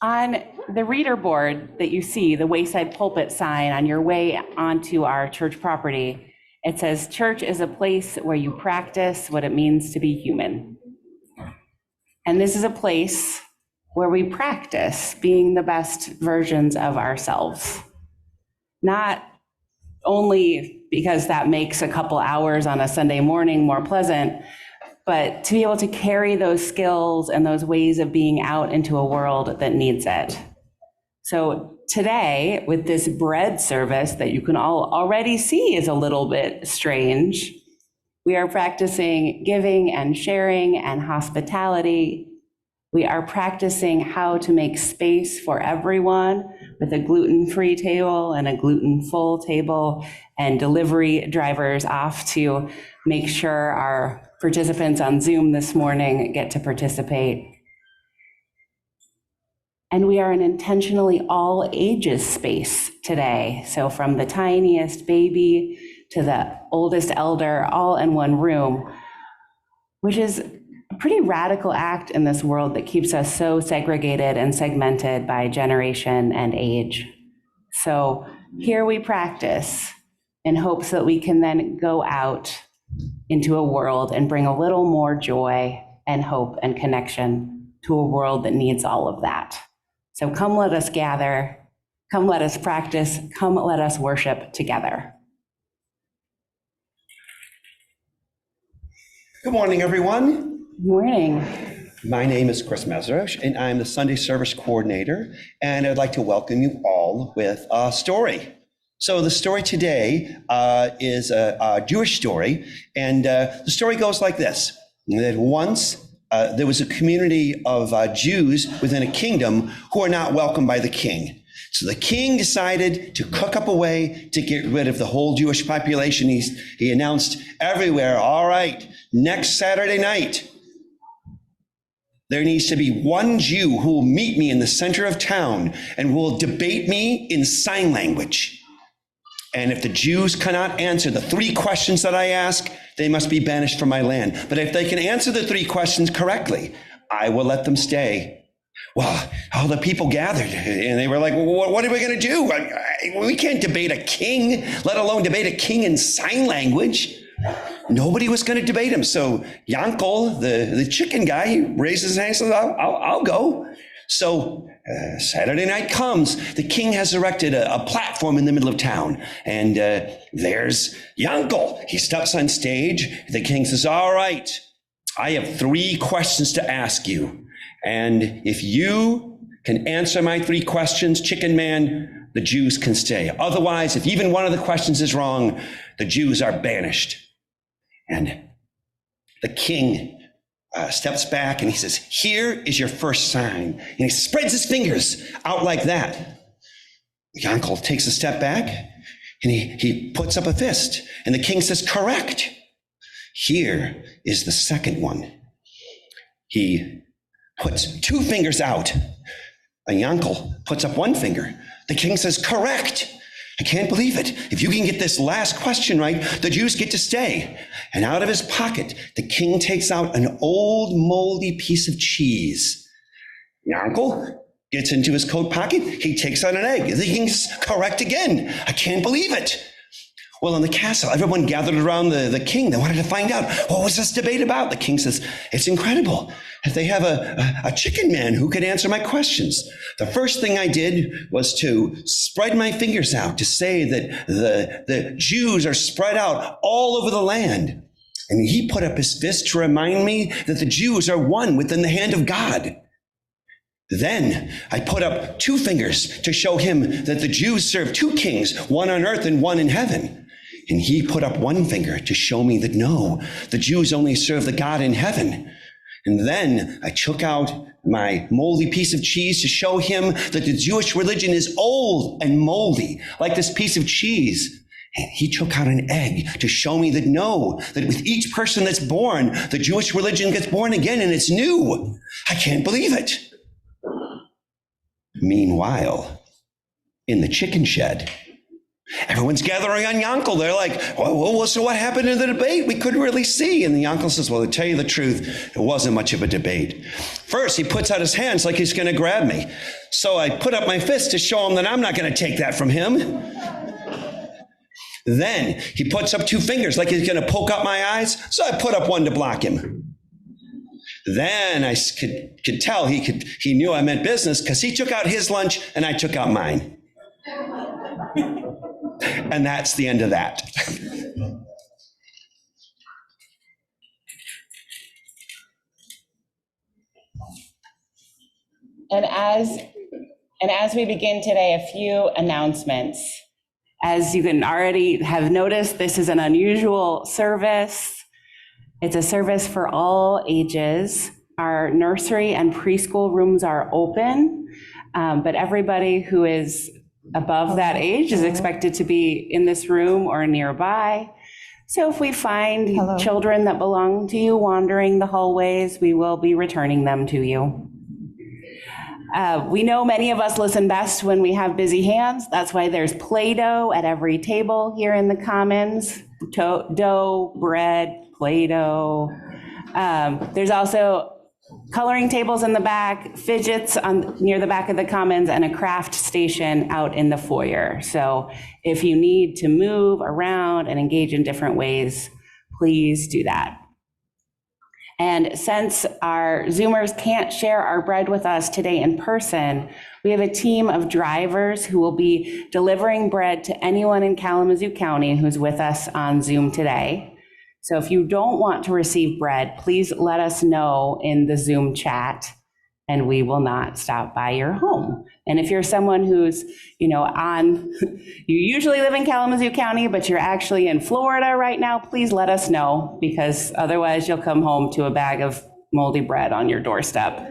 On the reader board that you see, the Wayside Pulpit sign on your way onto our church property, it says, "Church is a place where you practice what it means to be human." And this is a place where we practice being the best versions of ourselves. Not only because that makes a couple hours on a Sunday morning more pleasant, but to be able to carry those skills and those ways of being out into a world that needs it. So today, with this bread service that you can all already see is a little bit strange, we are practicing giving and sharing and hospitality. We are practicing how to make space for everyone with a gluten-free table and a gluten-full table, and delivery drivers off to make sure our participants on Zoom this morning get to participate. And we are an intentionally all ages space today. So from the tiniest baby to the oldest elder, all in one room, which is a pretty radical act in this world that keeps us so segregated and segmented by generation and age. So here we practice in hopes that we can then go out into a world and bring a little more joy and hope and connection to a world that needs all of that. So come let us gather, come let us practice, come let us worship together. Good morning, everyone. Good morning. My name is Chris Meserosh, and I'm the Sunday Service Coordinator, and I'd like to welcome you all with a story. So the story today is a Jewish story, and the story goes like this: that once there was a community of Jews within a kingdom who are not welcomed by the king. So the king decided to cook up a way to get rid of the whole Jewish population. He announced everywhere, all right, next Saturday night, there needs to be one Jew who will meet me in the center of town and will debate me in sign language. And if the Jews cannot answer the 3 questions that I ask, they must be banished from my land. But if they can answer the 3 questions correctly, I will let them stay. Well, all the people gathered, and they were like, well, what are we going to do? We can't debate a king, let alone debate a king in sign language. Nobody was going to debate him. So Yankel, the chicken guy, he raised his hand and said, I'll go. So Saturday night comes, the king has erected a platform in the middle of town, and there's Yankel. He steps on stage. The king says, all right, I have 3 questions to ask you. And if you can answer my 3 questions, chicken man, the Jews can stay. Otherwise, if even one of the questions is wrong, the Jews are banished. And the king steps back and he says, here is your first sign. And he spreads his fingers out like that. Yankel takes a step back and he puts up a fist. And the king says, correct. Here is the second one. He puts 2 fingers out. And Yankel puts up 1 finger. The king says, correct. I can't believe it. If you can get this last question right, the Jews get to stay. And out of his pocket, the king takes out an old moldy piece of cheese. Yankel gets into his coat pocket. He takes out an egg. The king's correct again. I can't believe it. Well, in the castle, everyone gathered around the king. They wanted to find out, what was this debate about? The king says, it's incredible. They have a chicken man who could answer my questions. The first thing I did was to spread my fingers out to say that the Jews are spread out all over the land. And he put up his fist to remind me that the Jews are one within the hand of God. Then I put up 2 fingers to show him that the Jews serve 2 kings, one on earth and one in heaven. And he put up 1 finger to show me that no, the Jews only serve the God in heaven. And then I took out my moldy piece of cheese to show him that the Jewish religion is old and moldy, like this piece of cheese. And he took out an egg to show me that no, that with each person that's born, the Jewish religion gets born again and it's new. I can't believe it. Meanwhile, in the chicken shed, Everyone's gathering on Yankel. They're like, well, so what happened in the debate? We couldn't really see. And the Yankel says, well, to tell you the truth, it wasn't much of a debate. First, he puts out his hands like he's going to grab me. So I put up my fist to show him that I'm not going to take that from him. Then he puts up two fingers like he's going to poke out my eyes. So I put up one to block him. Then I could tell he knew I meant business because he took out his lunch and I took out mine. And that's the end of that. And as we begin today, a few announcements. As you can already have noticed, this is an unusual service. It's a service for all ages. Our nursery and preschool rooms are open, but everybody who is above that age is expected to be in this room or nearby. So if we find children that belong to you wandering the hallways, we will be returning them to you. We know many of us listen best when we have busy hands. That's why there's Play-Doh at every table here in the Commons. Dough, bread, Play-Doh. There's also coloring tables in the back, fidgets near the back of the Commons, and a craft station out in the foyer. So if you need to move around and engage in different ways, please do that. And since our Zoomers can't share our bread with us today in person, we have a team of drivers who will be delivering bread to anyone in Kalamazoo County who's with us on Zoom today. So if you don't want to receive bread, please let us know in the Zoom chat and we will not stop by your home. And if you're someone who's, you usually live in Kalamazoo County, but you're actually in Florida right now, please let us know, because otherwise you'll come home to a bag of moldy bread on your doorstep.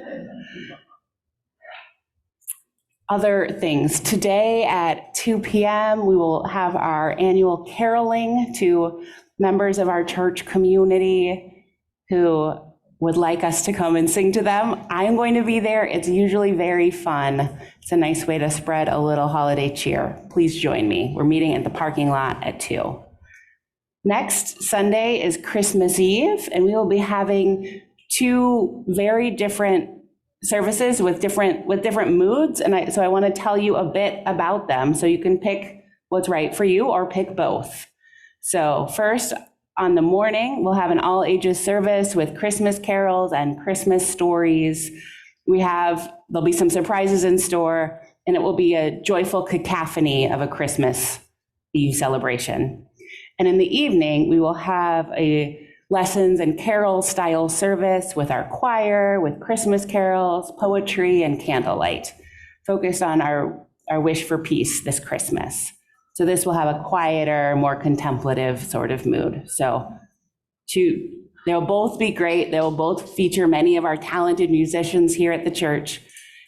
Other things, today at 2 p.m., we will have our annual caroling to members of our church community who would like us to come and sing to them. I'm going to be there. It's usually very fun. It's a nice way to spread a little holiday cheer. Please join me. We're meeting at the parking lot at 2. Next Sunday is Christmas Eve, and we will be having 2 very different services with different moods. And so I want to tell you a bit about them so you can pick what's right for you or pick both. So first, on the morning, we'll have an all ages service with Christmas carols and Christmas stories. There'll be some surprises in store, and it will be a joyful cacophony of a Christmas Eve celebration. And in the evening, we will have a lessons and carol style service with our choir, with Christmas carols, poetry, and candlelight, focused on our wish for peace this Christmas. So this will have a quieter, more contemplative sort of mood. So they'll both be great. They will both feature many of our talented musicians here at the church.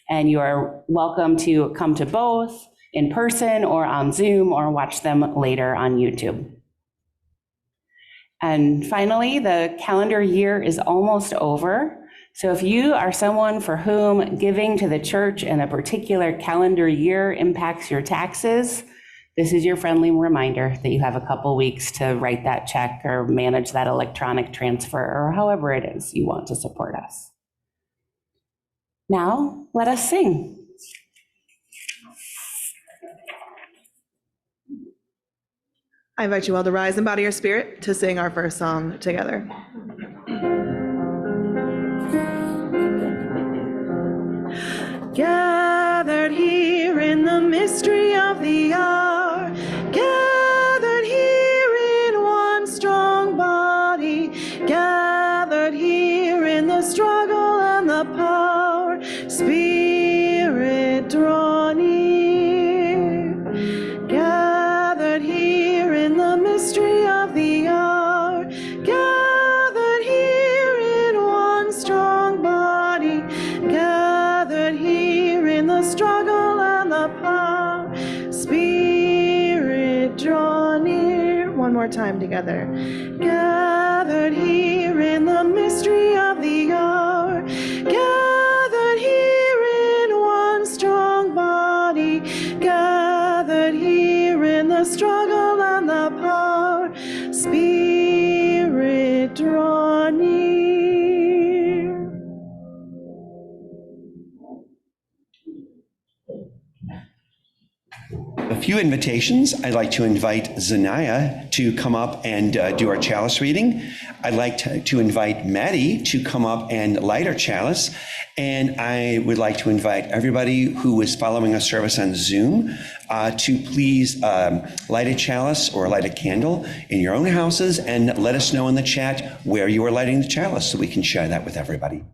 And you are welcome to come to both in person or on Zoom or watch them later on YouTube. And finally, the calendar year is almost over. So if you are someone for whom giving to the church in a particular calendar year impacts your taxes, this is your friendly reminder that you have a couple weeks to write that check or manage that electronic transfer or however it is you want to support us. Now, let us sing. I invite you all to rise and bow to your spirit to sing our first song together. Gathered here in the mystery of the hour, gathered here in one strong body, gathered here in the struggle and the power, Spirit draw near. Gathered here in the mystery of the hour, gathered here in one strong body, gathered here in the struggle and the power, Spirit draw near. One more time together. Gathered here in the mystery of the hour, gathered here in one strong body, gathered here in the the struggle and the power. Spirit, draw near. A few invitations. I'd like to invite Zanaya to come up and do our chalice reading. I'd like to invite Maddie to come up and light our chalice. And I would like to invite everybody who is following our service on Zoom to please light a chalice or light a candle in your own houses and let us know in the chat where you are lighting the chalice so we can share that with everybody.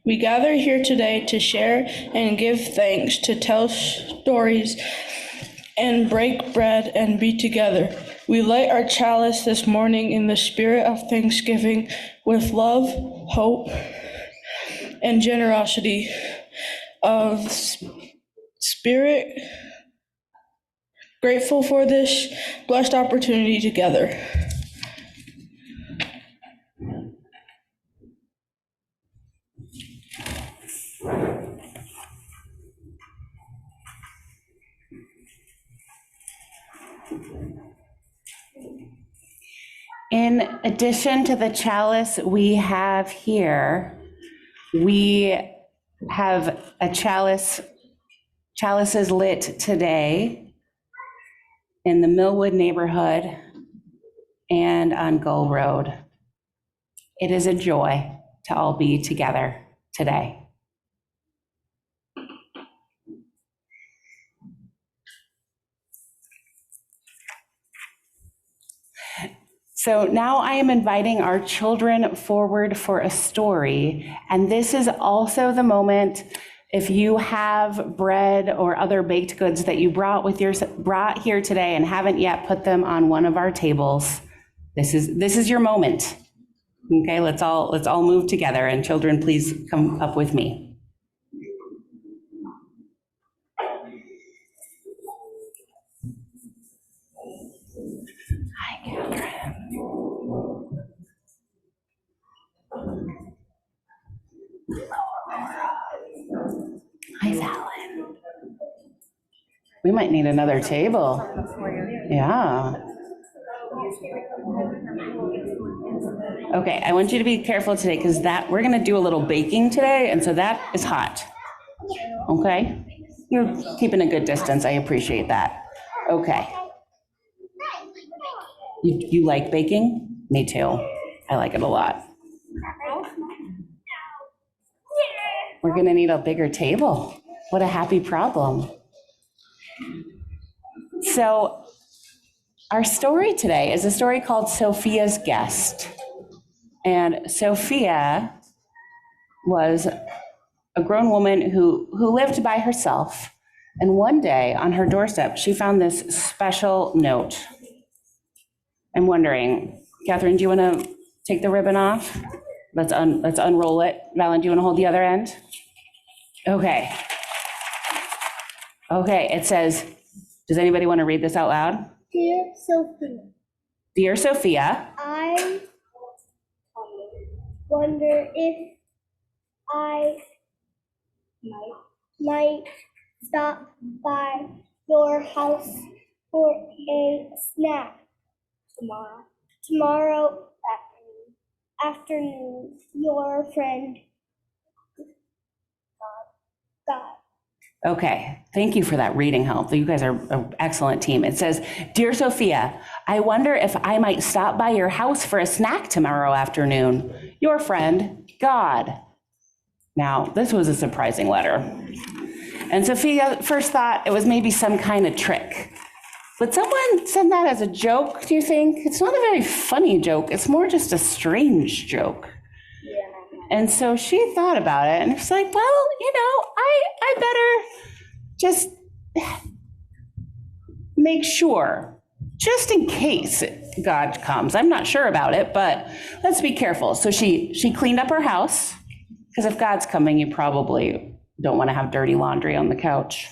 We gather here today to share and give thanks, to tell stories and break bread and be together. We light our chalice this morning in the spirit of thanksgiving with love, hope, and generosity of spirit, grateful for this blessed opportunity together. In addition to the chalice we have here, we have a chalices lit today in the Millwood neighborhood and on Gull Road. It is a joy to all be together today. So now I am inviting our children forward for a story. And this is also the moment, if you have bread or other baked goods that you brought here today and haven't yet put them on one of our tables, this is your moment. Okay, let's all move together, and children, please come up with me. Hi, Catherine. Hi, Fallon. We might need another table. Yeah. Okay, I want you to be careful today because we're gonna do a little baking today, and so that is hot. Okay? You're keeping a good distance, I appreciate that. Okay. You like baking? Me too. I like it a lot. We're gonna need a bigger table. What a happy problem. So our story today is a story called Sophia's Guest. And Sophia was a grown woman who lived by herself. And one day on her doorstep, she found this special note. I'm wondering, Catherine, do you want to take the ribbon off? Let's unroll it. Valen, do you want to hold the other end? Okay. Okay, it says, does anybody want to read this out loud? Dear Sophia. Dear Sophia. I wonder if I might stop by your house for a snack tomorrow afternoon. Your friend, God. Okay, thank you for that reading help. You guys are an excellent team. It says, Dear Sophia, I wonder if I might stop by your house for a snack tomorrow afternoon. Your friend, God. Now, this was a surprising letter. And Sophia first thought it was maybe some kind of trick. But someone sent that as a joke, do you think? It's not a very funny joke. It's more just a strange joke. And so she thought about it and it's like, well, I better just make sure, just in case God comes. I'm not sure about it, but let's be careful. So she cleaned up her house, because if God's coming, you probably don't want to have dirty laundry on the couch.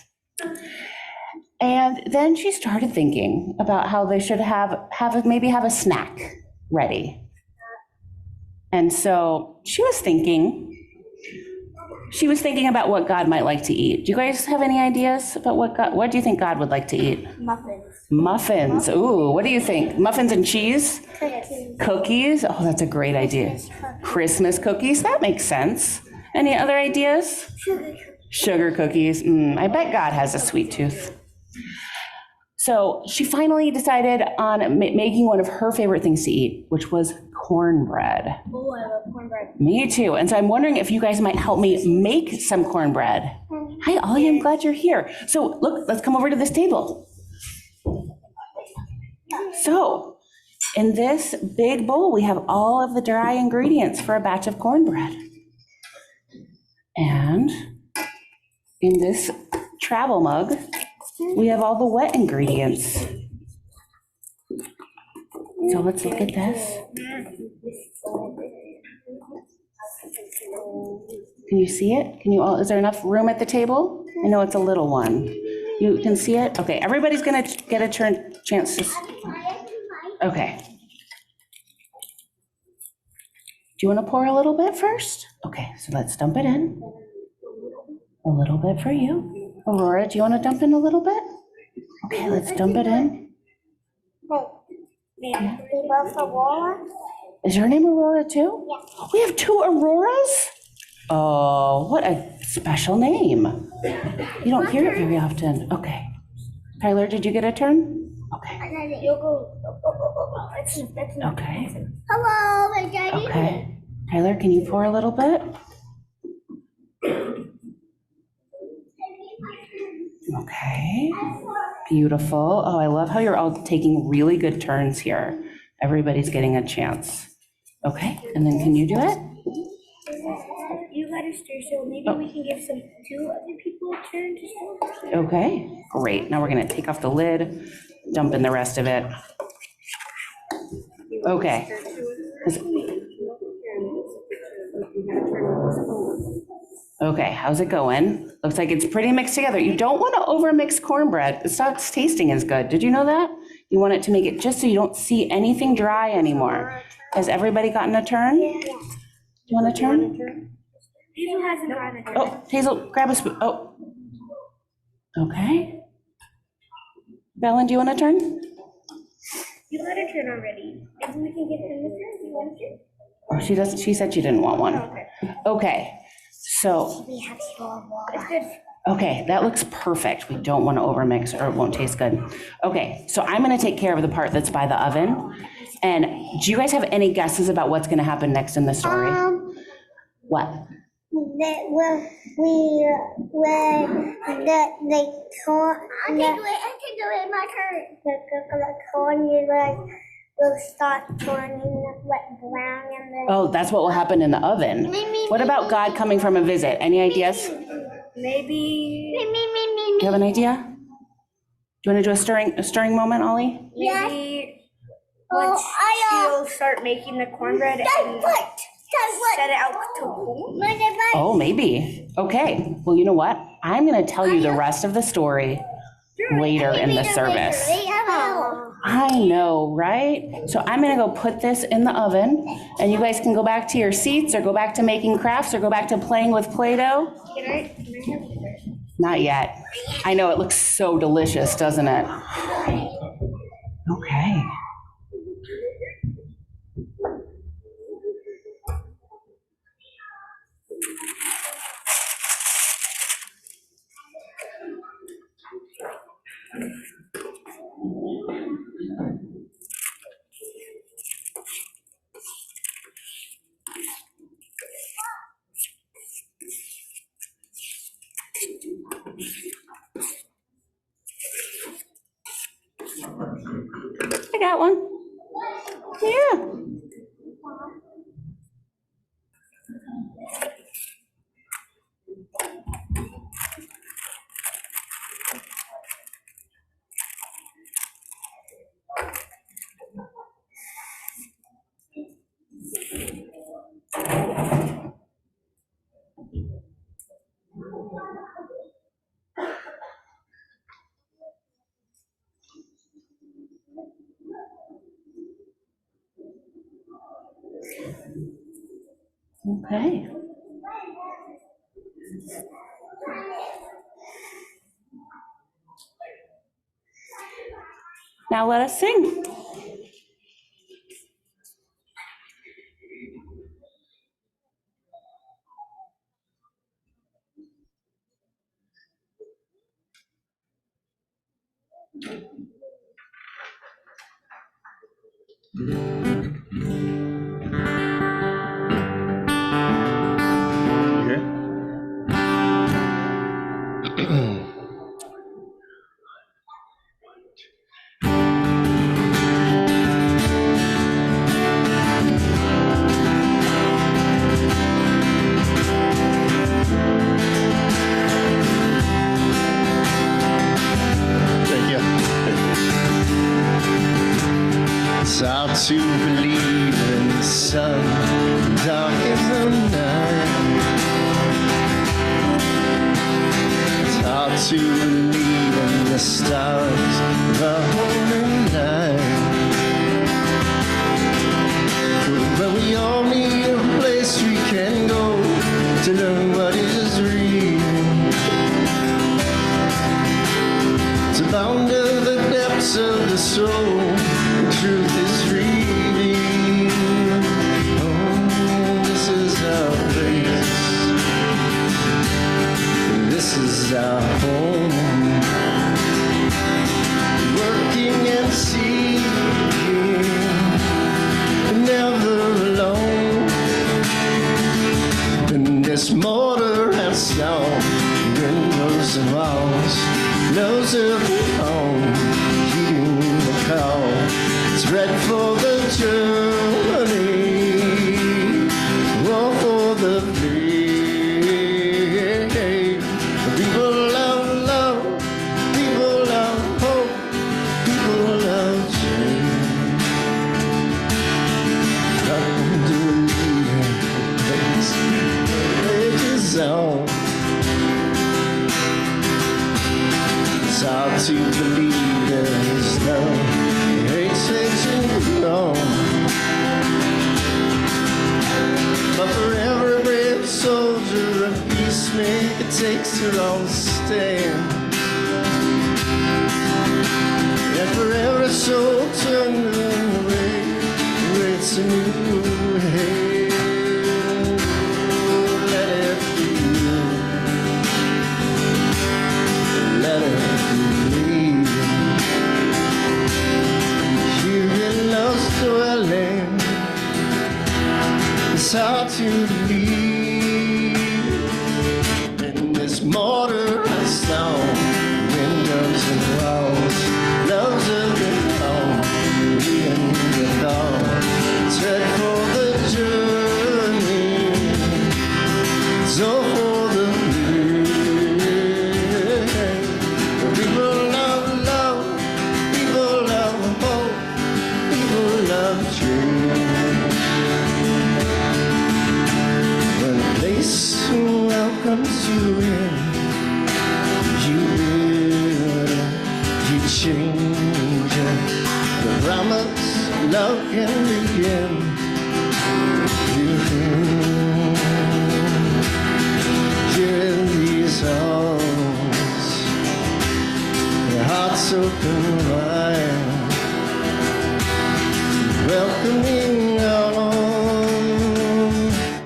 And then she started thinking about how they should maybe have a snack ready. And so she was thinking, she was thinking about what God might like to eat. Do you guys have any ideas about what do you think God would like to eat? Muffins. Muffins. Ooh, what do you think? Muffins and cheese? Cookies. Cookies? Oh, that's a great idea. Christmas cookies, that makes sense. Any other ideas? Sugar cookies. I bet God has a sweet tooth. So she finally decided on making one of her favorite things to eat, which was cornbread. Oh, I love cornbread. Me too. And so I'm wondering if you guys might help me make some cornbread. Hi, Ollie, I'm glad you're here. So look, let's come over to this table. So in this big bowl, we have all of the dry ingredients for a batch of cornbread. And in this travel mug, we have all the wet ingredients. So let's look at this. Can you see it? Is there enough room at the table? I know it's a little one. You can see it? Okay, everybody's gonna get a chance to. Okay. Do you want to pour a little bit first? Okay, so let's dump it in. A little bit for you. Aurora, do you want to dump in a little bit? Okay, let's dump it in. We both Aurora? Is her name Aurora too? Yes. We have two Auroras? Oh, what a special name. You don't hear it very often. Okay. Tyler, did you get a turn? Okay. And then you'll go. That's Okay. Hello, my daddy. Okay. Tyler, can you pour a little bit? Okay. Beautiful. Oh, I love how you're all taking really good turns here. Everybody's getting a chance. Okay, and then can you do it? You got to stir, so maybe we can give two other people a turn to stir. Okay, great. Now we're gonna take off the lid, dump in the rest of it. Okay. Okay, how's it going? Looks like it's pretty mixed together. You don't want to overmix cornbread. It stops tasting as good. Did you know that? You want it to make it just so you don't see anything dry anymore. Has everybody gotten a turn? Do you want a turn? Hazel hasn't gotten a turn. Oh, Hazel, grab a spoon. Oh. Okay. Belen, do you want a turn? You got a turn already. Maybe we can give him a turn. Do you want to? Oh, she doesn't, she said she didn't want one. Okay. Okay, so, We have some water. It's good. okay, that looks perfect. We don't want to overmix or it won't taste good. Okay, so I'm gonna take care of the part that's by the oven. And do you guys have any guesses about what's gonna happen next in the story? What? When the corn. I can do it. My turn. The corn will start turning brown and then. Oh, that's what will happen in the oven. What about God coming from a visit? Any ideas? Maybe. Do you have an idea? Do you want to do a stirring moment, Ollie? Maybe. Once she'll start making the cornbread and set it out to cool. Oh, maybe. Okay. Well, you know what? I'm going to tell you the rest of the story later in the service. I know, right? So I'm going to go put this in the oven, and you guys can go back to your seats or go back to making crafts or go back to playing with Play-Doh. Can I have it? Not yet. I know, it looks so delicious, doesn't it? Okay. I got one. Yeah. Okay. Now let us sing. It's hard to believe in the sun, dark in the night. It's hard to believe in the stars, the holy night. But we all need a place we can go to learn what is real, to ponder the depths of the soul. Truth is revealed. Oh, this is our place. This is our home. Working and seeking, never alone. In this mortar and stone, windows and walls, knows every home, heeding the call. It's ready for the journey, or for the day. People love love, people love hope, people love change. Nothing to leave place, ages on. It's hard to believe there's no but for every brave soldier a peacemaker takes her own stand, and for every soul turned away waits a new hand. Let it be, let it be. Dwelling, it's hard to believe in this mortar and stone, windows and walls, loves of the home, in the dawn. It's ready for the journey, so for the day. People love love, people love hope, love change. When a place welcomes you in, you build, you change. The promise love can begin. Here in these halls, your heart's open wide, welcoming all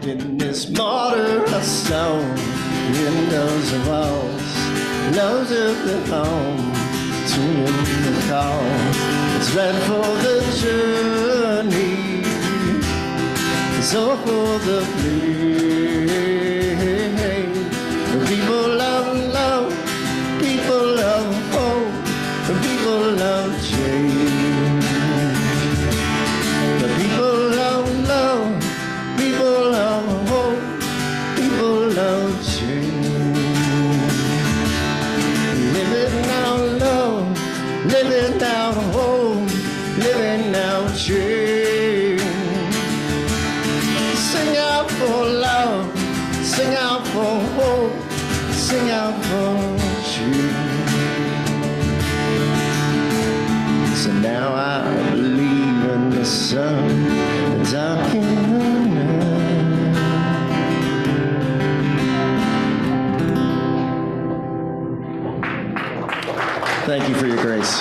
in this mortar of stone, windows and walls, loves of the home, tuning the call. It's ready for the journey, it's all for the play. People love love, people love hope, people love change. People love love, people love hope, people love change. Living now love, living now hope, living now change. Sing out for love, sing out for hope, sing out for change. So now I believe in the sun, dark in the night. Thank you for your grace.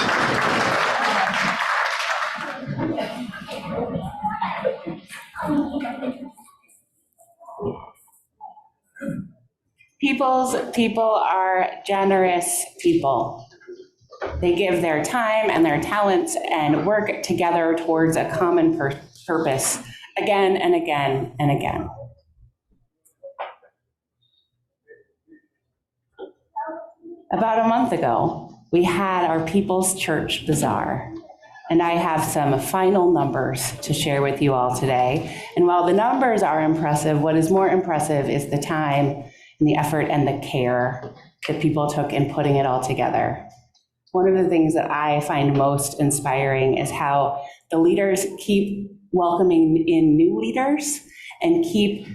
People are generous people. They give their time and their talents and work together towards a common purpose again and again and again. About a month ago, we had our People's Church Bazaar, and I have some final numbers to share with you all today. And while the numbers are impressive, what is more impressive is the time and the effort and the care that people took in putting it all together. One of the things that I find most inspiring is how the leaders keep welcoming in new leaders and keep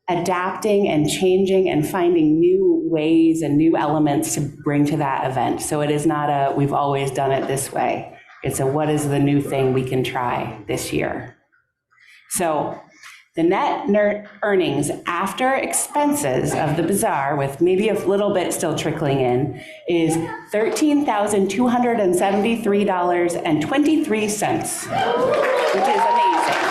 adapting and changing and finding new ways and new elements to bring to that event. So it is not a, we've always done it this way. It's a, what is the new thing we can try this year? So the net earnings after expenses of the bazaar, with maybe a little bit still trickling in, is $13,273.23, which is amazing.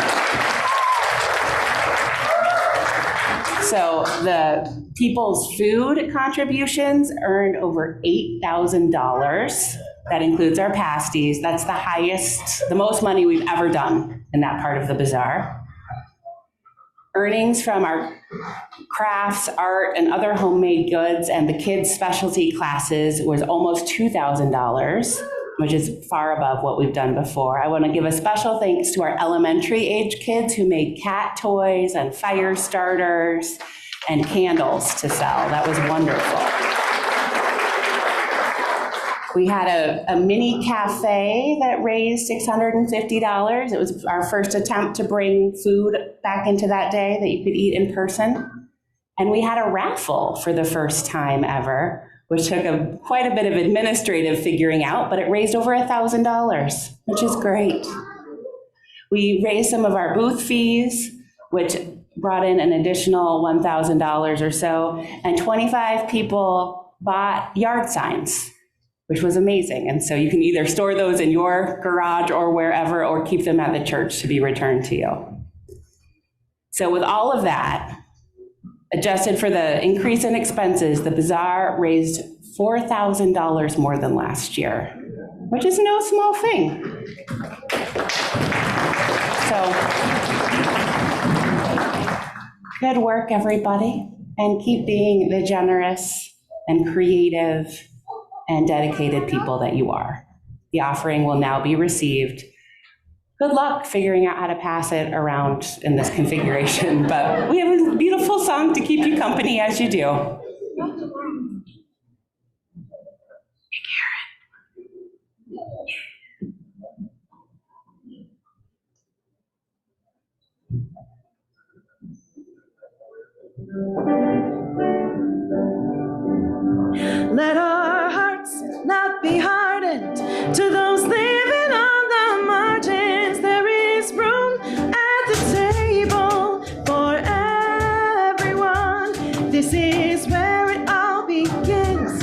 So the People's Food contributions earned over $8,000. That includes our pasties. That's the highest, the most money we've ever done in that part of the bazaar. Earnings from our crafts, art, and other homemade goods and the kids' specialty classes was almost $2,000, which is far above what we've done before. I want to give a special thanks to our elementary age kids who made cat toys and fire starters and candles to sell. That was wonderful. We had a mini cafe that raised $650. It was our first attempt to bring food back into that day that you could eat in person. And we had a raffle for the first time ever, which took quite a bit of administrative figuring out, but it raised over $1,000, which is great. We raised some of our booth fees, which brought in an additional $1,000 or so, and 25 people bought yard signs, which was amazing. And so you can either store those in your garage or wherever, or keep them at the church to be returned to you. So with all of that, adjusted for the increase in expenses, the bazaar raised $4,000 more than last year, which is no small thing. So, good work, everybody, and keep being the generous and creative and dedicated people that you are. The offering will now be received. Good luck figuring out how to pass it around in this configuration, but we have a beautiful song to keep you company as you do. Let our hearts not be hardened to those living on the margins. There is room at the table for everyone. This is where it all begins.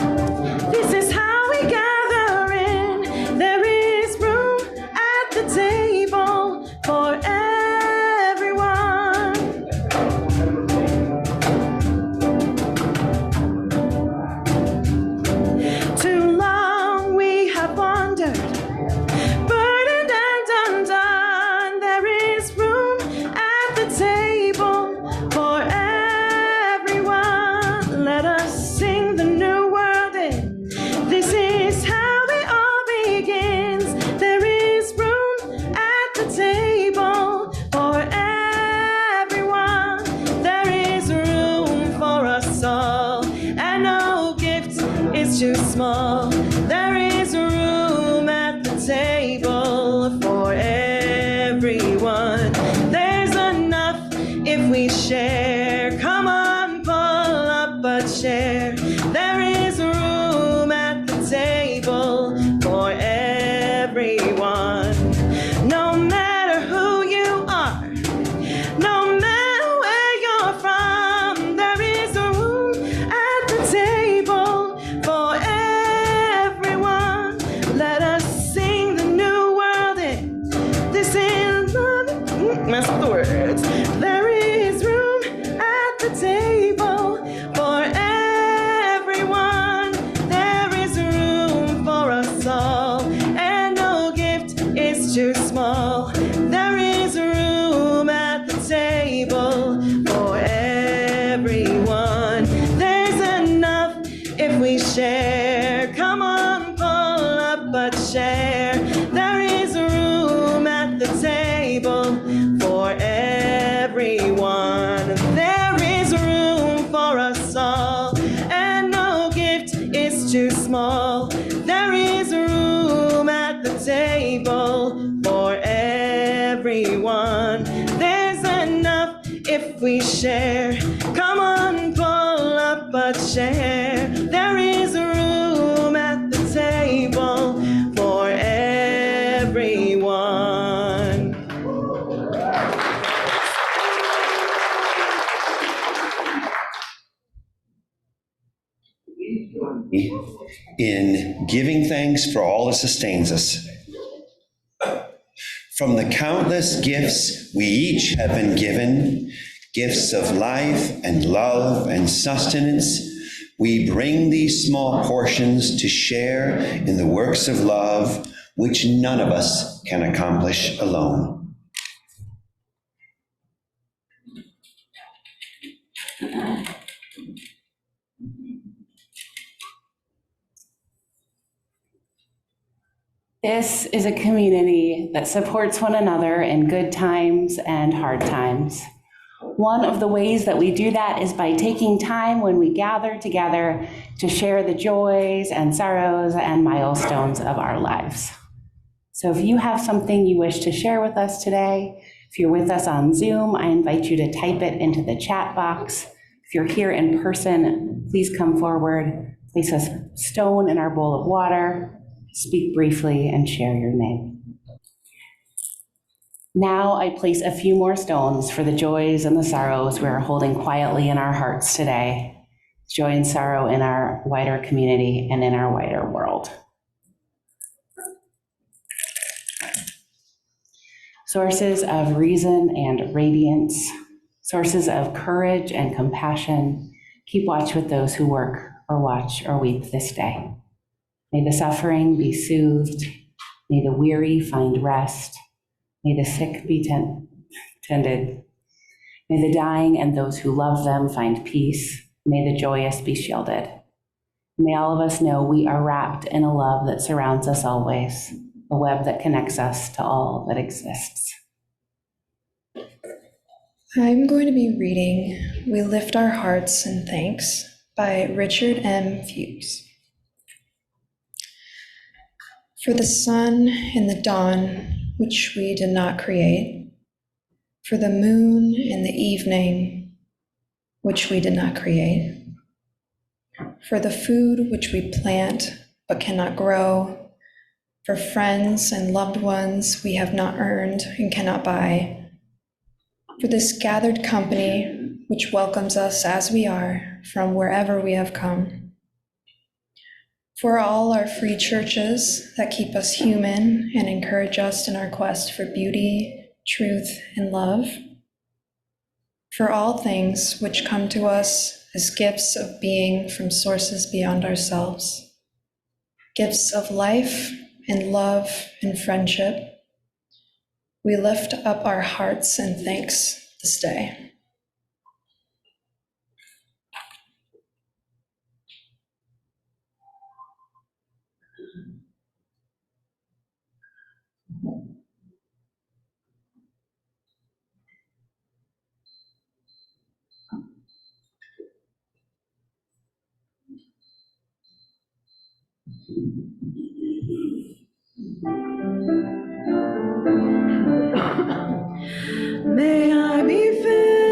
This is how we gather in. There is room at the table for everyone. Too long we have wandered, burdened and undone. There is room at the table for everyone. Let us sing the new world in. This is how it all begins. There is room at the table for everyone. There is room for us all, and no gift is too small. There is room at the table for everyone. There's enough if we share. Come on, pull up a chair. There is room at the table for everyone. No matter who you are, no matter where you're from, there is a room at the table for table for everyone. There's enough if we share. Come on, pull up, but share. There is room at the table for everyone. There is room for us all, and no gift is too small. There is room at the table for everyone. There's enough if we share. Come on, pull up, but share. There is room at the table for everyone. In giving thanks for all that sustains us. From the countless gifts we each have been given, gifts of life and love and sustenance, we bring these small portions to share in the works of love which none of us can accomplish alone. This is a community that supports one another in good times and hard times. One of the ways that we do that is by taking time when we gather together to share the joys and sorrows and milestones of our lives. So if you have something you wish to share with us today, if you're with us on Zoom, I invite you to type it into the chat box. If you're here in person, please come forward, place a stone in our bowl of water, speak briefly, and share your name. Now I place a few more stones for the joys and the sorrows we are holding quietly in our hearts today, joy and sorrow in our wider community and in our wider world. Sources of reason and radiance, sources of courage and compassion, keep watch with those who work or watch or weep this day. May the suffering be soothed. May the weary find rest. May the sick be tended. May the dying and those who love them find peace. May the joyous be shielded. May all of us know we are wrapped in a love that surrounds us always, a web that connects us to all that exists. I'm going to be reading We Lift Our Hearts in Thanks by Richard M. Fuchs. For the sun and the dawn, which we did not create, for the moon and the evening, which we did not create, for the food which we plant but cannot grow, for friends and loved ones we have not earned and cannot buy, for this gathered company which welcomes us as we are from wherever we have come, for all our free churches that keep us human and encourage us in our quest for beauty, truth, and love, for all things which come to us as gifts of being from sources beyond ourselves, gifts of life and love and friendship, we lift up our hearts in thanks this day. May I be filled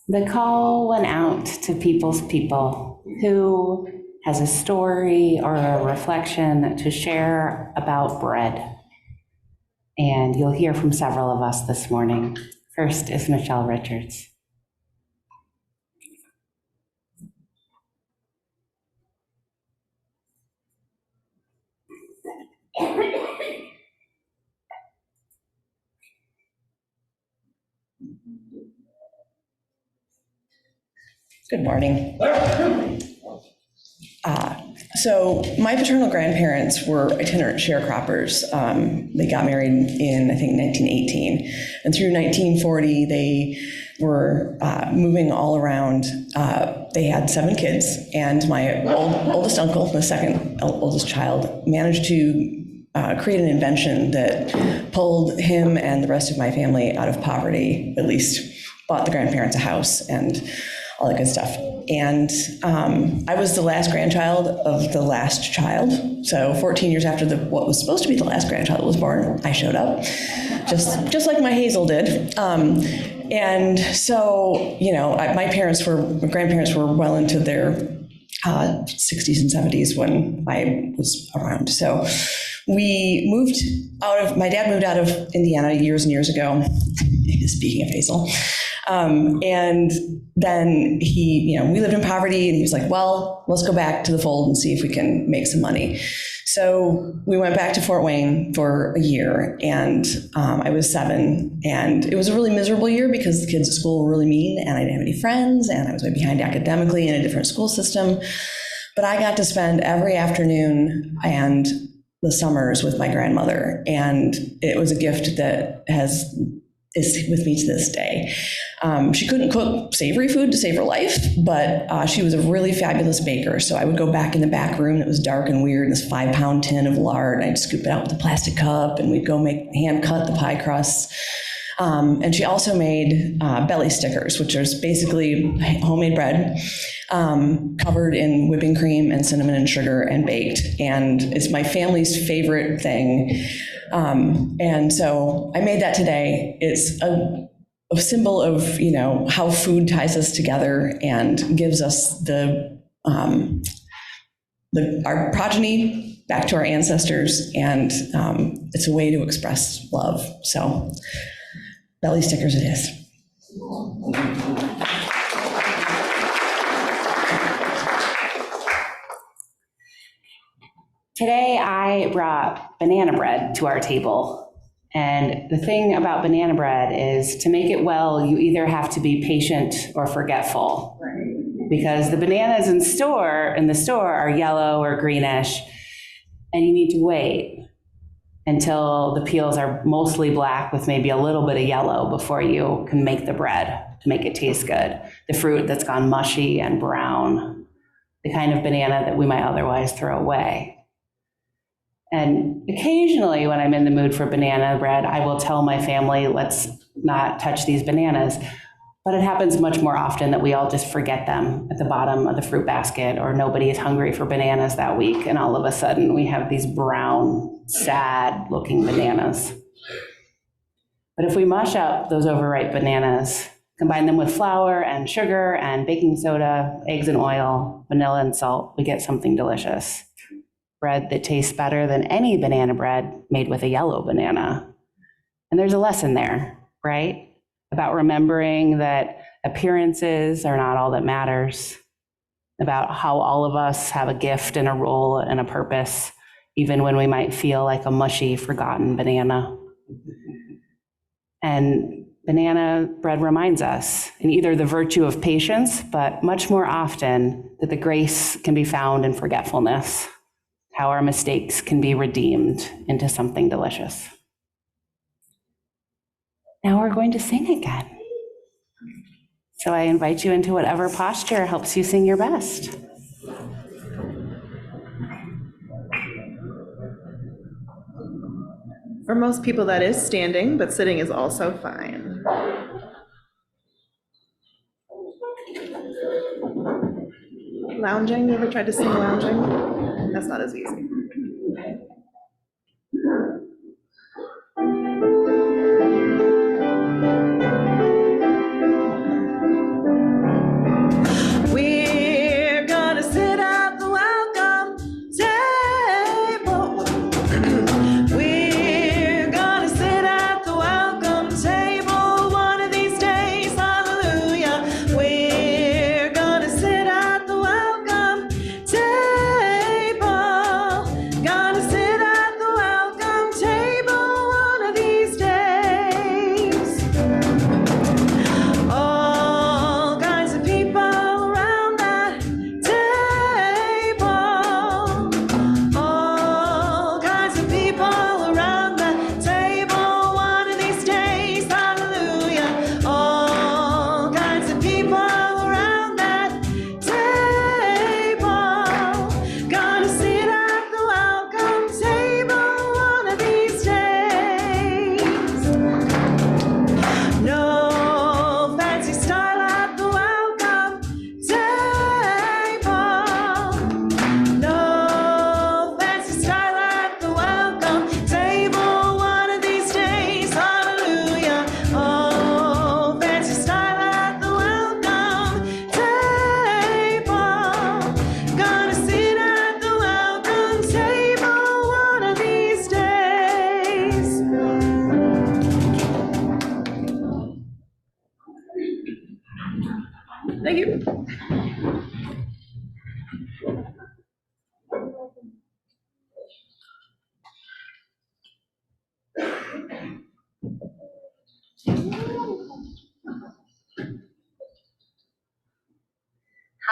The call went out to people's people who has a story or a reflection to share about bread. And you'll hear from several of us this morning. First is Michelle Richards. Good morning. So my paternal grandparents were itinerant sharecroppers. They got married in, I think, 1918. And through 1940, they were moving all around. They had 7 kids, and my oldest uncle, the second oldest child, managed to create an invention that pulled him and the rest of my family out of poverty, at least bought the grandparents a house and all that good stuff. And I was the last grandchild of the last child. So 14 years after what was supposed to be the last grandchild was born, I showed up, just like my Hazel did. And so, my grandparents were well into their 60s and 70s when I was around. So my dad moved out of Indiana years and years ago, speaking of Hazel. And then we lived in poverty, and he was like, well, let's go back to the fold and see if we can make some money. So we went back to Fort Wayne for a year, and I was 7, and it was a really miserable year because the kids at school were really mean, and I didn't have any friends, and I was way behind academically in a different school system. But I got to spend every afternoon and the summers with my grandmother, and it was a gift that is with me to this day. She couldn't cook savory food to save her life, but she was a really fabulous baker. So I would go back in the back room that was dark and weird, this 5-pound tin of lard, and I'd scoop it out with a plastic cup, and we'd go hand cut the pie crusts. And she also made belly stickers, which is basically homemade bread covered in whipping cream and cinnamon and sugar and baked. And it's my family's favorite thing. And so I made that today. It's a symbol of, how food ties us together and gives us our progeny back to our ancestors. And it's a way to express love. So belly stickers it is. Today, I brought banana bread to our table. And the thing about banana bread is to make it well, you either have to be patient or forgetful. Because the bananas in the store are yellow or greenish, and you need to wait until the peels are mostly black with maybe a little bit of yellow before you can make the bread to make it taste good. The fruit that's gone mushy and brown, the kind of banana that we might otherwise throw away. And occasionally when I'm in the mood for banana bread, I will tell my family, let's not touch these bananas. But it happens much more often that we all just forget them at the bottom of the fruit basket, or nobody is hungry for bananas that week. And all of a sudden we have these brown, sad looking bananas. But if we mush up those overripe bananas, combine them with flour and sugar and baking soda, eggs and oil, vanilla and salt, we get something delicious. Bread that tastes better than any banana bread made with a yellow banana. And there's a lesson there, right? About remembering that appearances are not all that matters, about how all of us have a gift and a role and a purpose, even when we might feel like a mushy, forgotten banana. And banana bread reminds us in either the virtue of patience, but much more often that the grace can be found in forgetfulness, how our mistakes can be redeemed into something delicious. Now we're going to sing again. So I invite you into whatever posture helps you sing your best. For most people, that is standing, but sitting is also fine. Lounging, you ever tried to sing lounging? That's not as easy.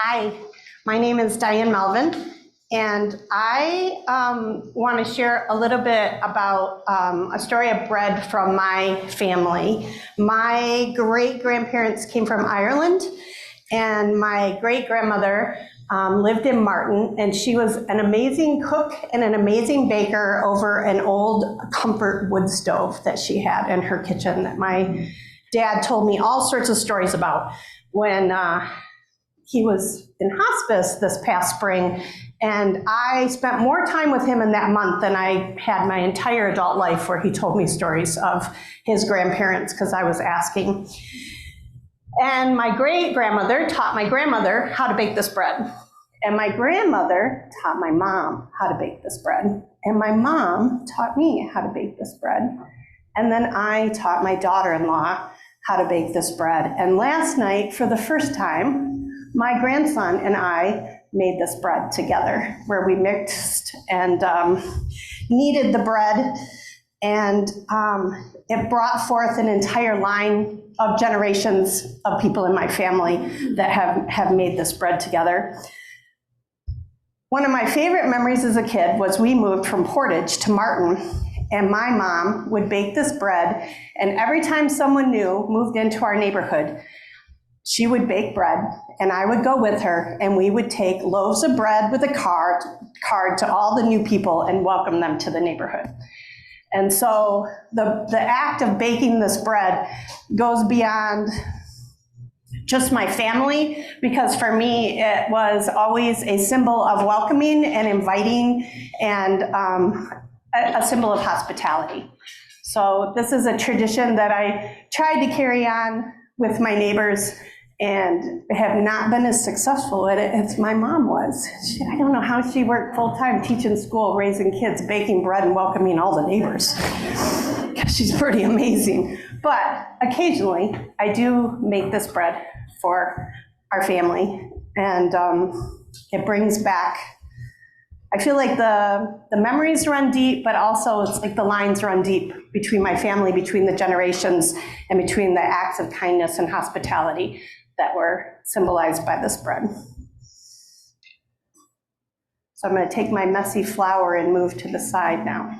Hi, my name is Diane Melvin, and I want to share a little bit about a story of bread from my family. My great-grandparents came from Ireland, and my great-grandmother lived in Martin, and she was an amazing cook and an amazing baker over an old comfort wood stove that she had in her kitchen that my dad told me all sorts of stories about when he was in hospice this past spring, and I spent more time with him in that month than I had my entire adult life, where he told me stories of his grandparents because I was asking. And my great-grandmother taught my grandmother how to bake this bread. And my grandmother taught my mom how to bake this bread. And my mom taught me how to bake this bread. And then I taught my daughter-in-law how to bake this bread. And last night, for the first time, my grandson and I made this bread together, where we mixed and kneaded the bread, and it brought forth an entire line of generations of people in my family that have made this bread together. One of my favorite memories as a kid was we moved from Portage to Martin, and my mom would bake this bread, and every time someone new moved into our neighborhood, she would bake bread, and I would go with her, and we would take loaves of bread with a card to all the new people and welcome them to the neighborhood. And so the act of baking this bread goes beyond just my family, because for me, it was always a symbol of welcoming and inviting, and a symbol of hospitality. So this is a tradition that I tried to carry on with my neighbors, and have not been as successful at it as my mom was. I don't know how she worked full-time teaching school, raising kids, baking bread, and welcoming all the neighbors. She's pretty amazing. But occasionally, I do make this bread for our family, and it brings back, I feel like the memories run deep, but also it's like the lines run deep between my family, between the generations, and between the acts of kindness and hospitality that were symbolized by this bread. So I'm going to take my messy flour and move to the side now,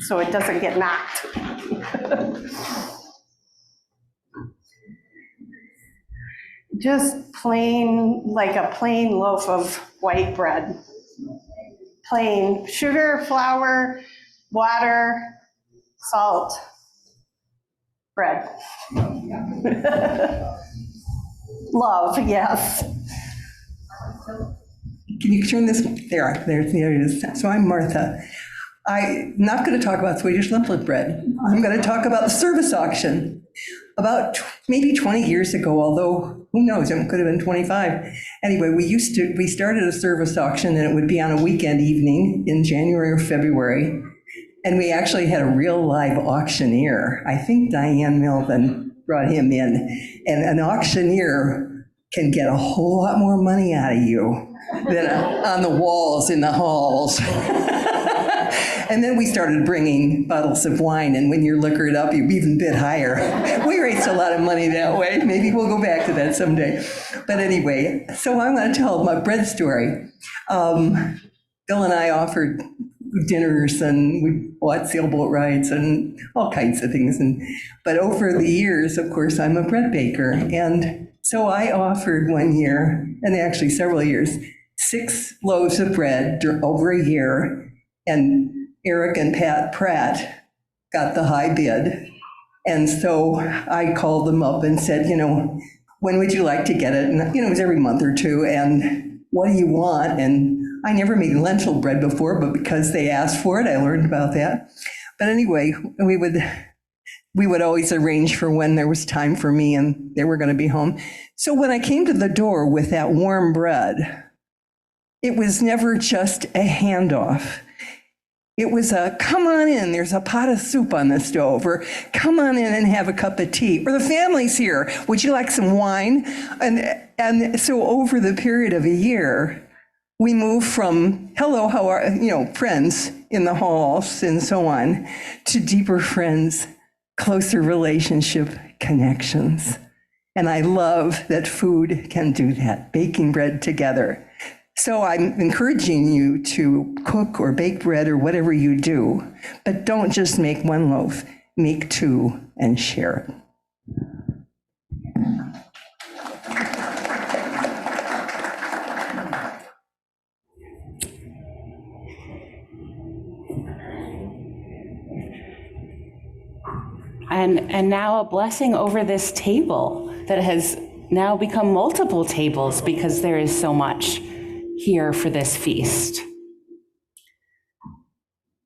so it doesn't get knocked. Just plain, like a plain loaf of white bread. Plain sugar, flour, water, salt, bread. Love, yes. Can you turn this? There it is. So I'm Martha. I'm not going to talk about Swedish lumplet bread. I'm going to talk about the service auction. About maybe 20 years ago, although who knows, it could have been 25. Anyway, we started a service auction, and it would be on a weekend evening in January or February. And we actually had a real live auctioneer. I think Diane Melvin brought him in. And an auctioneer can get a whole lot more money out of you than on the walls in the halls. And then we started bringing bottles of wine, and when you liquor it up, you even bid higher. We raised a lot of money that way. Maybe we'll go back to that someday. But anyway, so I'm going to tell my bread story. Bill and I offered dinners, and we bought sailboat rides and all kinds of things. But over the years, of course, I'm a bread baker. And so I offered one year, and actually several years, 6 loaves of bread over a year. And Eric and Pat Pratt got the high bid. And so I called them up and said, when would you like to get it? And, it was every month or two. And what do you want? And I never made lentil bread before, but because they asked for it, I learned about that. But anyway, we would always arrange for when there was time for me and they were going to be home. So when I came to the door with that warm bread, it was never just a handoff. It was a, come on in, there's a pot of soup on the stove, or come on in and have a cup of tea, or the family's here, would you like some wine? And so over the period of a year, we moved from, hello, how are, friends in the halls and so on, to deeper friends, closer relationship connections. And I love that food can do that, baking bread together. So I'm encouraging you to cook or bake bread or whatever you do, but don't just make one loaf, make two and share it. And now a blessing over this table that has now become multiple tables because there is so much here for this feast.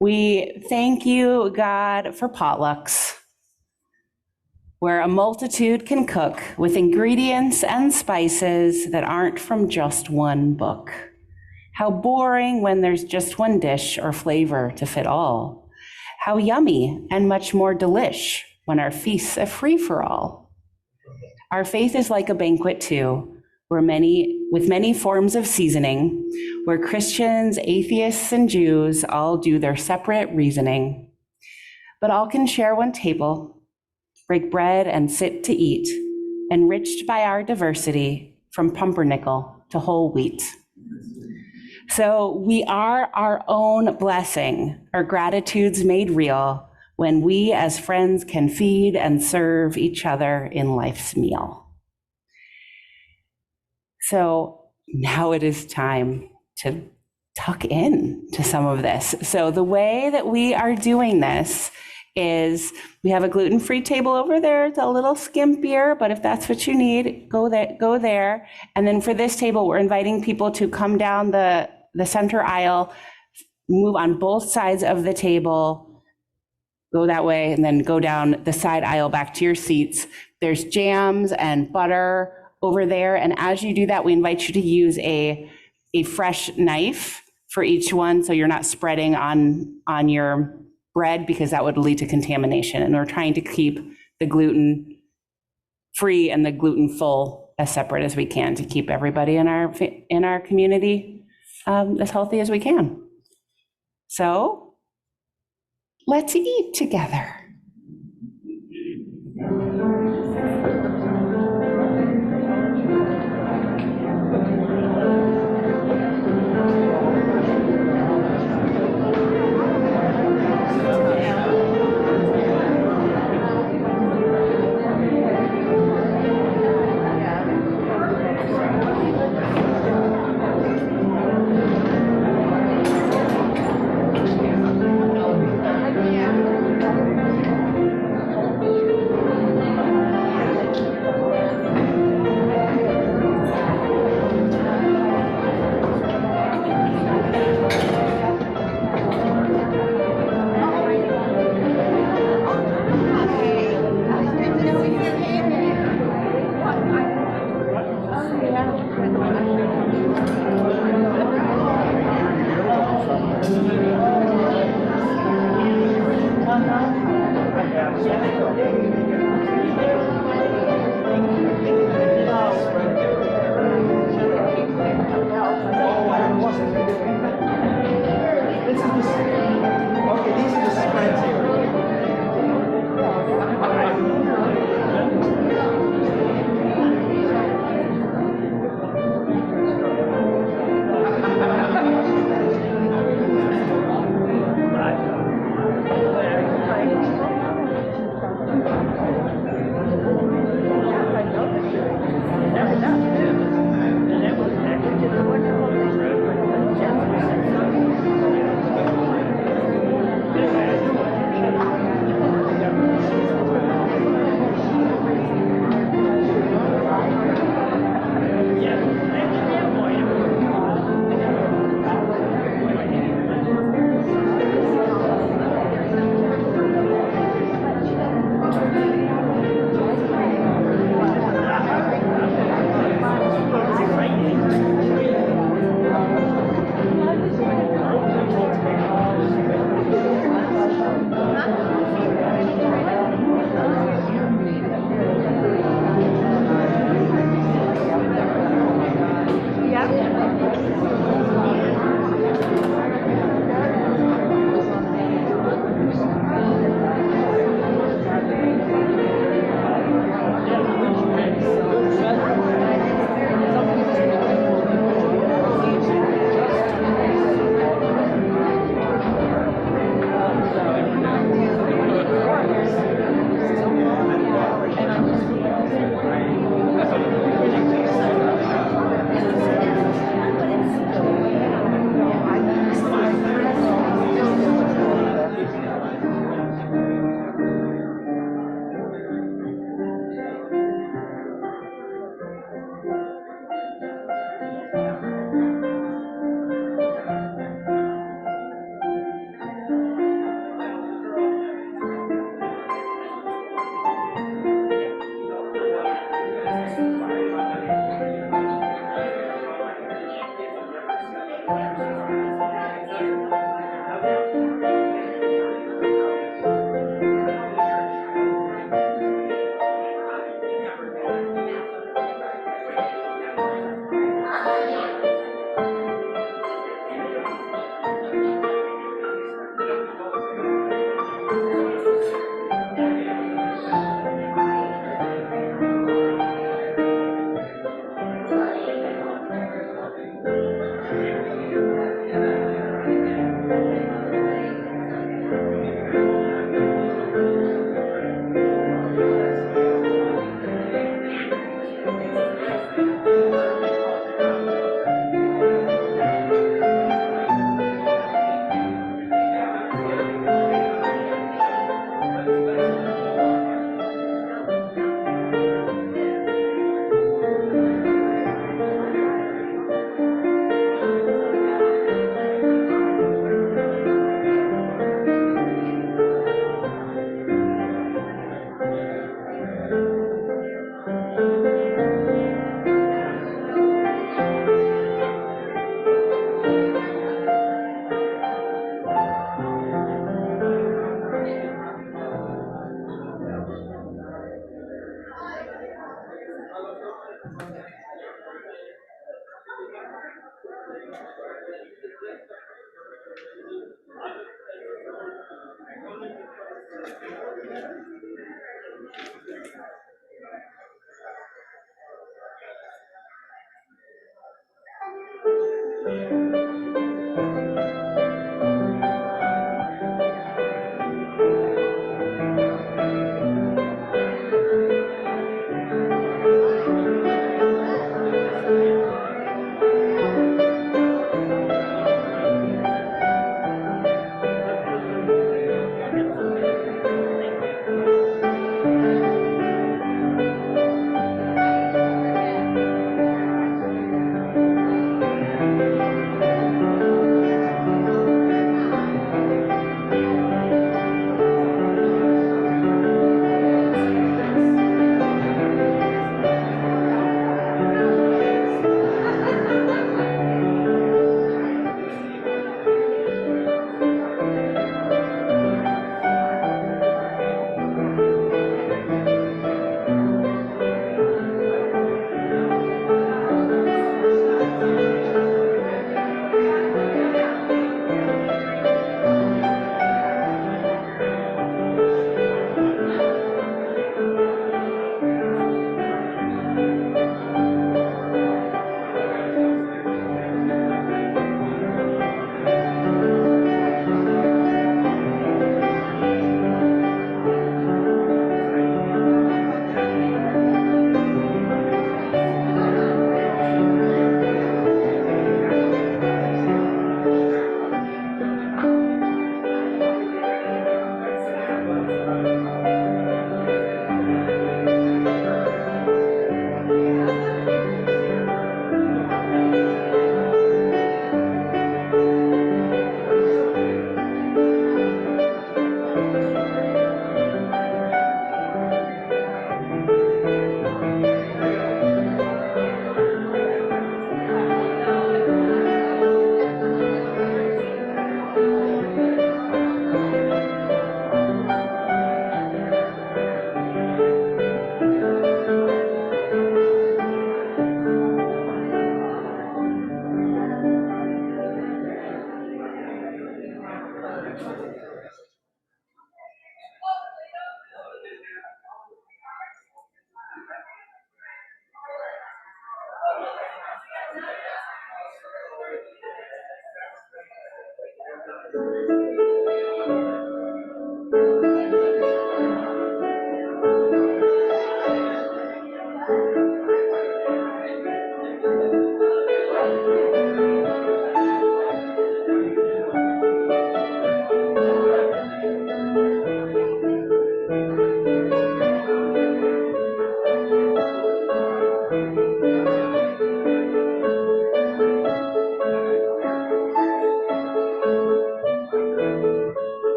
We thank you, God, for potlucks, where a multitude can cook with ingredients and spices that aren't from just one book. How boring when there's just one dish or flavor to fit all. How yummy and much more delish when our feast's a free-for-all. Our faith is like a banquet too, with many forms of seasoning, where Christians, atheists, and Jews all do their separate reasoning. But all can share one table, break bread and sit to eat, enriched by our diversity from pumpernickel to whole wheat. So we are our own blessing, our gratitudes made real when we as friends can feed and serve each other in life's meal. So now it is time to tuck in to some of this. So the way that we are doing this is we have a gluten-free table over there. It's a little skimpier, but if that's what you need, go there. And then for this table, we're inviting people to come down the center aisle, move on both sides of the table, go that way, and then go down the side aisle back to your seats. There's jams and butter over there. And as you do that, we invite you to use a fresh knife for each one, so you're not spreading on your bread, because that would lead to contamination. And we're trying to keep the gluten free and the gluten full as separate as we can to keep everybody in our community as healthy as we can. So let's eat together.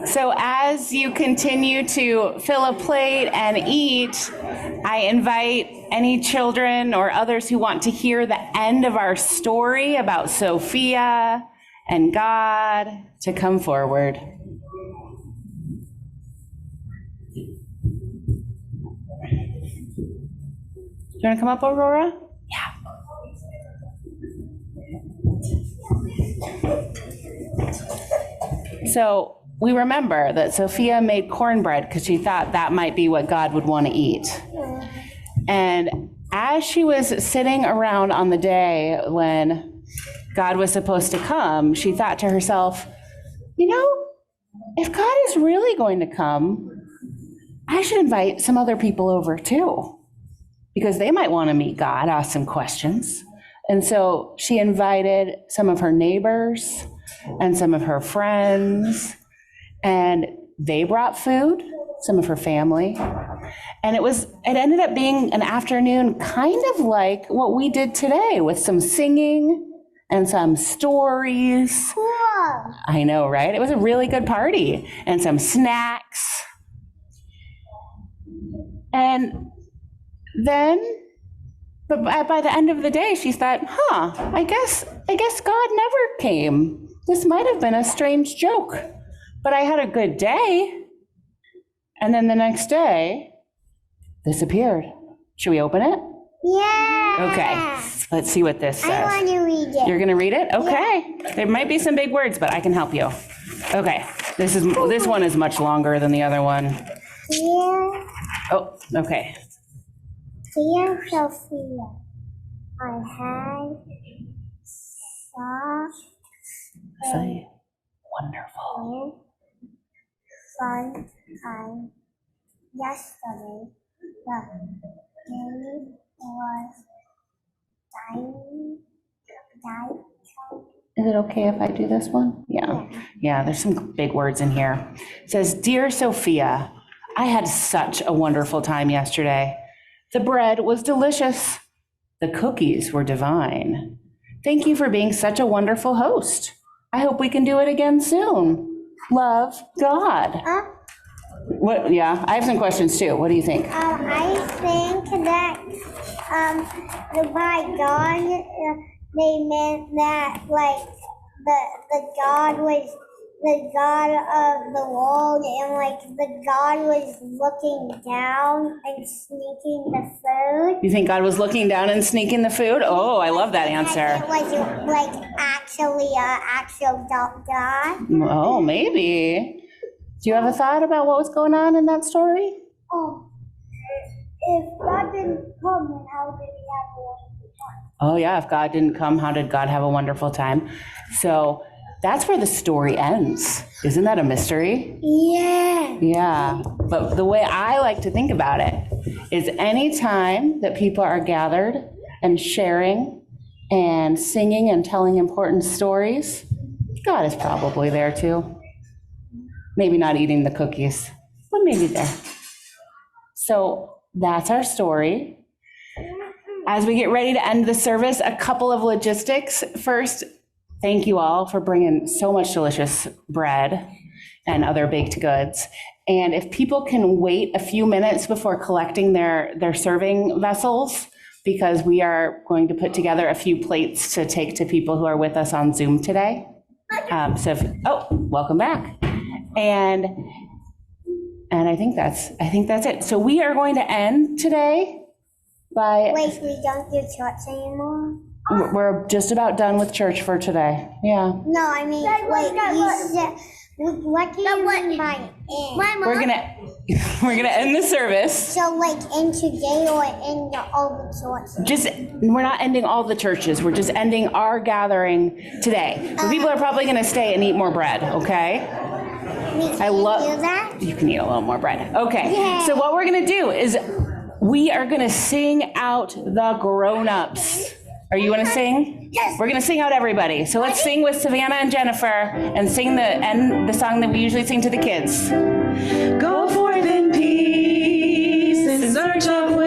So as you continue to fill a plate and eat, I invite any children or others who want to hear the end of our story about Sophia and God to come forward. Do you want to come up, Aurora? Yeah. So we remember that Sophia made cornbread because she thought that might be what God would want to eat. And as she was sitting around on the day when God was supposed to come, she thought to herself, you know, if God is really going to come, I should invite some other people over too, because they might want to meet God, ask some questions. And so she invited some of her neighbors and some of her friends, and they brought food, some of her family. And it ended up being an afternoon kind of like what we did today, with some singing and some stories. Cool. I know, right? It was a really good party, and some snacks. And then But by the end of the day, she thought, I guess God never came. This might have been a strange joke, but I had a good day. And then the next day, this appeared. Should we open it? Yeah. Okay, let's see what this says. I want to read it. You're gonna read it? Okay. There might be some big words, but I can help you. Okay, this one is much longer than the other one. Dear, Oh, okay. dear Sophia, I had such Say, wonderful. fun time yesterday. The day was dying. Is it okay if I do this one? Yeah, there's some big words in here. It says, Dear Sophia, I had such a wonderful time yesterday. The bread was delicious. The cookies were divine. Thank you for being such a wonderful host. I hope we can do it again soon. Love, God. What? Yeah, I have some questions too. What do you think? I think that by God, they meant that like the God was the God of the world, and like the God was looking down and sneaking the food. You think God was looking down and sneaking the food? Oh, I love that answer. It was like actually an actual God. Oh, maybe. Do you have a thought about what was going on in that story? Oh, if God didn't come, then how did he have a wonderful time? Oh, yeah, if God didn't come, how did God have a wonderful time? So that's where the story ends. Isn't that a mystery? Yeah. Yeah, but the way I like to think about it is anytime that people are gathered and sharing and singing and telling important stories, God is probably there too. Maybe not eating the cookies, but maybe there. So that's our story. As we get ready to end the service, a couple of logistics. First, thank you all for bringing so much delicious bread and other baked goods. And if people can wait a few minutes before collecting their serving vessels, because we are going to put together a few plates to take to people who are with us on Zoom today. Welcome back. And I think that's it. So we are going to end today by. Wait, we don't do church anymore? We're just about done with church for today. Yeah. No, I mean, wait, you said, what do you mean by end? We're gonna end the service. So like in today or in all the churches? We're not ending all the churches. We're just ending our gathering today. But people are probably gonna stay and eat more bread, okay? I love that. You can eat a little more bread. Okay. Yay. So what we're gonna do is we are gonna sing out the grown-ups. Are you gonna sing? Yes. We're gonna sing out everybody. So let's sing with Savannah and Jennifer and sing the song that we usually sing to the kids. Go forth in peace in search of wisdom.